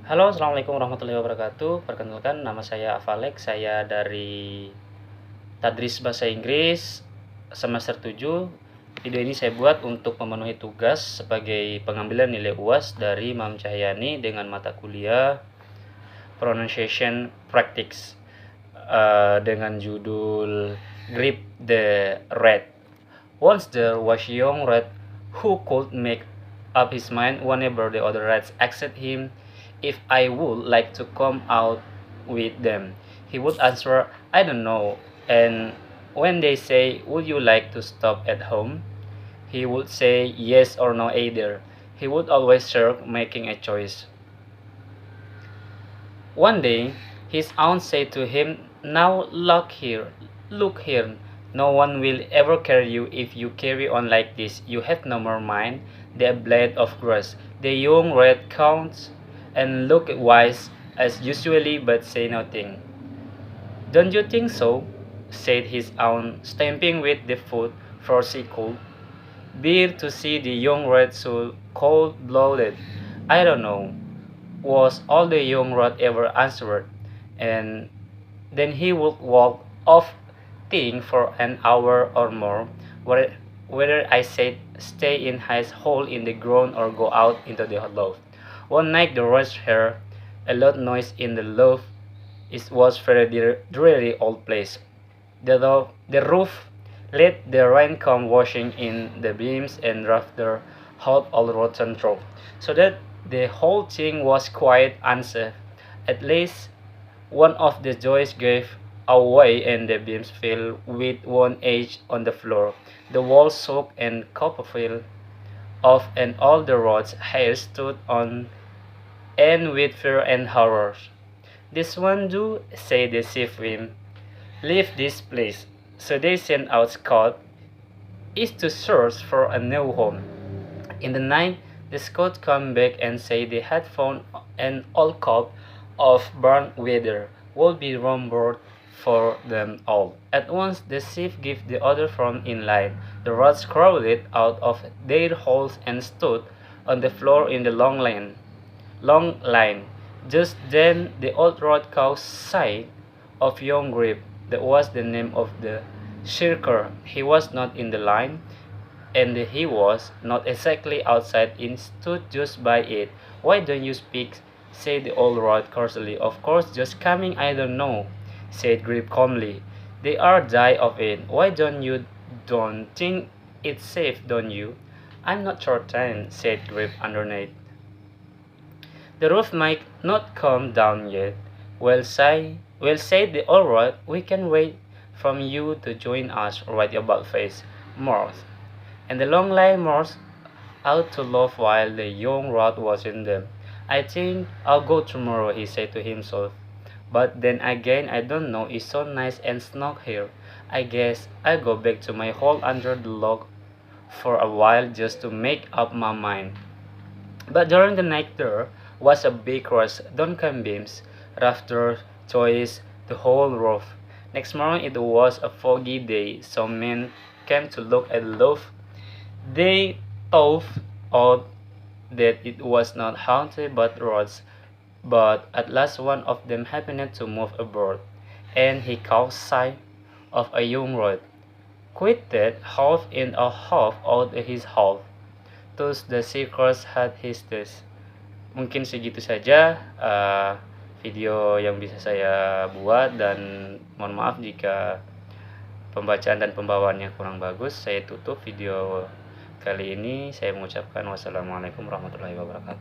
Halo, assalamualaikum warahmatullahi wabarakatuh. Perkenalkan, nama saya Afalek. Saya dari Tadris Bahasa Inggris semester 7. Video ini saya buat untuk memenuhi tugas sebagai pengambilan nilai UAS dari Mam Cahyani dengan mata kuliah Pronunciation Practice dengan judul Grip the Rat. Once there was a young rat who could make up his mind whenever the other rats asked him if I would like to come out with them. He would answer, I don't know. And when they say, would you like to stop at home? He would say yes or no either. He would always shirk making a choice. One day, his aunt said to him, now look here, no one will ever carry you if you carry on like this. You have no more mind than a blade of grass. The young rat counts and look wise as usually but say nothing. Don't you think so? Said his aunt, stamping with the foot, for she could bear to see the young rat so cold-blooded. I don't know, was all the young rat ever answered, and then he would walk off thinking for an hour or more whether I said stay in his hole in the ground or go out into the loft. One night the rats heard a loud noise in the loft. It was very dreary old place. The roof let the rain come washing in the beams and rafters out all rotten through, so that the whole thing was quite unsafe. At least one of the joists gave away and the beams fell with one edge on the floor. The walls shook and copperfield off and all the rods' hair stood on end with fear and horror. This won't do, said the chief wind. Leave this place. So they sent out scouts east to search for a new home. In the night, the scouts come back and say they had found an old cup of burnt leather would be remembered for them all. At once the chief gave the order from in line. The rats crawled out of their holes and stood on the floor in the long line. Just then the old rat caught sight of young Grip. That was the name of the shirker. He was not in the line, and he was not exactly outside. He stood just by it. Why don't you speak? Said the old rat coarsely. Of course, just coming, I don't know, said Grip calmly. They are die of it. Why don't think it's safe, don't you? I'm not certain, said Grip underneath. The roof might not come down yet. Well, said the old rat, we can wait from you to join us right about face north. And the long line marched out to laugh while the young rat was in them. I think I'll go tomorrow, he said to himself. But then again, I don't know, it's so nice and snug here. I guess I'll go back to my hole under the log for a while just to make up my mind. But during the night there was a big rush, Duncan beams, rafters, toys, the whole roof. Next morning it was a foggy day. Some men came to look at the loaf. They thought out that it was not haunted but rods, but at last one of them happened to move about, and he caught sight of a young rat, quitted half in a half out his half. Thus the seekers had his test. Mungkin segitu saja video yang bisa saya buat, dan mohon maaf jika pembacaan dan pembawaannya kurang bagus. Saya tutup video kali ini. Saya mengucapkan wassalamualaikum warahmatullahi wabarakatuh.